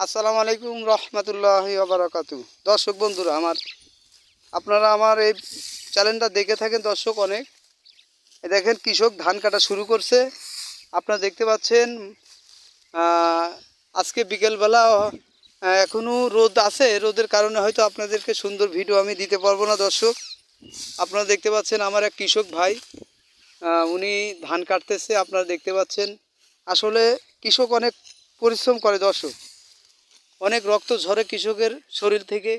আসসালামু আলাইকুম রহমতুল্লাহি ওয়া বারাকাতুহু। দর্শক বন্ধুরা আপনারা আমার এই চ্যানেলটা দেখে থাকেন দর্শক অনেক। দেখেন কৃষক ধান কাটা শুরু করছে। আপনারা দেখতে পাচ্ছেন আজকে বিকেলবেলা এখনও রোদ আছে, রোদের কারণে হয়তো আপনাদেরকে সুন্দর ভিডিও আমি দিতে পারবো না দর্শক। আপনারা দেখতে পাচ্ছেন আমার এক কৃষক ভাই, উনি ধান কাটতেছে। আপনারা দেখতে পাচ্ছেন আসলে কৃষক অনেক পরিশ্রম করে দর্শক, অনেক রক্ত ঝরে কৃষকের শরীর থেকে,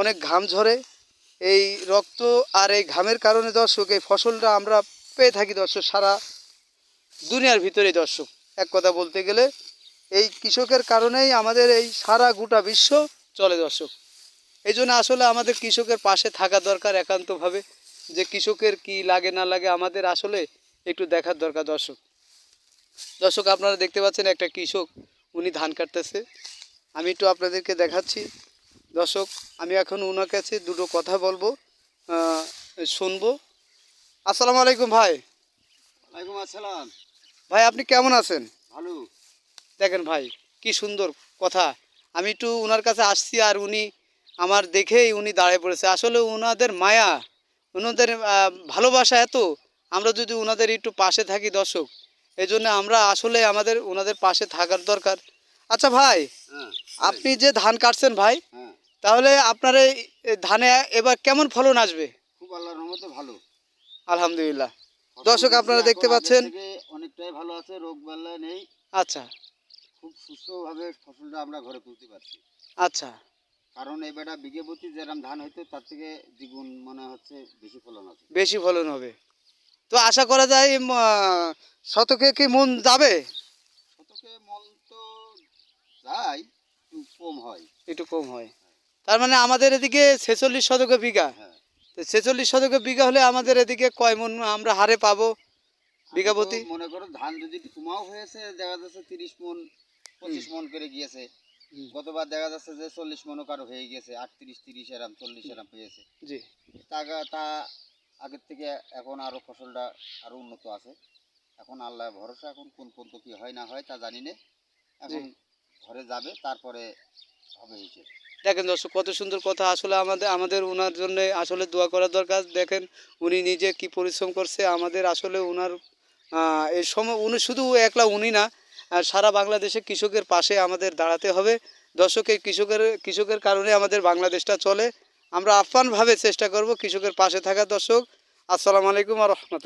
অনেক ঘাম ঝরে। এই রক্ত আর এই ঘামের কারণে দর্শক এই ফসলটা আমরা পেয়ে থাকি দর্শক সারা দুনিয়ার ভিতরে দর্শক। এক কথা বলতে গেলে এই কৃষকের কারণেই আমাদের এই সারা গোটা বিশ্ব চলে দর্শক। এই জন্য আসলে আমাদের কৃষকের পাশে থাকা দরকার একান্তভাবে, যে কৃষকের কি লাগে না লাগে আমাদের আসলে একটু দেখার দরকার দর্শক। দর্শক আপনারা দেখতে পাচ্ছেন একটা কৃষক, উনি ধান কাটতেছে। আমি একটু আপনাদেরকে দেখাচ্ছি দর্শক। আমি এখন ওনার কাছে দুটো কথা বলবো, শুনবো। আসসালামু আলাইকুম ভাই। ওয়ালাইকুম আসসালাম। ভাই আপনি কেমন আছেন? ভালো। দেখেন ভাই কি সুন্দর কথা। আমি একটু ওনার কাছে আসছি আর উনি আমার দেখেই উনি দাঁড়িয়ে পড়েছে। আসলে ওনাদের মায়া, ওনাদের ভালোবাসা এত, আমরা যদি ওনাদের একটু পাশে থাকি দর্শক, এই জন্য আমরা আসলে আমাদের ওনাদের পাশে থাকার দরকার। আচ্ছা ভাই, হ্যাঁ, আপনি যে ধান কাটছেন ভাই, হ্যাঁ, তাহলে আপনার এই ধানে এবার কেমন ফলন আসবে? খুব আল্লাহর রহমতে ভালো। আলহামদুলিল্লাহ। ফসল দর্শক দেখছি আপনারা এখন দেখতে আগের পাচ্ছেন। থেকে অনেকটাই ভালো আছে, রোগ বালাই নেই। আচ্ছা খুব সুস্থভাবে ফসলটা আমরা ঘরে তুলতে পারছি। আচ্ছা। কারণ এই বেটা বিঘে প্রতি যেরকম ধান হইতো তার থেকে দ্বিগুণ মনে হচ্ছে বেশি ফলন আছে। বেশি ফলন হবে তো আশা করা যায়। শতকে কি মন যাবে? শতকে মন তো যায়, একটু কম হয়। একটু কম হয়। তার মানে আমাদের এদিকে 46 শতকে বিঘা। হ্যাঁ, তো 46 শতকে বিঘা হলে আমাদের এদিকে কয় মন আমরা হারে পাবো বিঘা আমি তো প্রতি? মনে করো ধান যদি কুমাও হয়েছে দেখা যাচ্ছে 30 মন 25 মন করে গিয়েছে। হুম, গতবার দেখা যাচ্ছে যে 40 মনও কারো হয়ে গেছে, 38 30 এরম 40 এরম পেয়েছে। জি তা আগের থেকে এখন আরো ফসলটা আরো উন্নত আছে। এখন আল্লাহ ভরসা, এখন কোন পর্যন্ত কি হয় না হয় তা জানি না। জি। এখন ঘরে যাবে তারপরে হবে হিসেব। দেখেন দর্শক কত সুন্দর কথা। আসলে আমাদের আমাদের ওনার জন্য আসলে দোয়া করা দরকার। দেখেন উনি নিজে কি পরিশ্রম করছে। আমাদের আসলে ওনার এই সময় উনি শুধু একলা উনি না, সারা বাংলাদেশে কৃষকের পাশে আমাদের দাঁড়াতে হবে দর্শক। এই কৃষকের কারণে আমাদের বাংলাদেশটা চলে। আমরা আপ্রাণভাবে চেষ্টা করব কৃষকের পাশে থাকা দর্শক। আসসালামু আলাইকুম ওয়া রাহমাতুল্লাহ।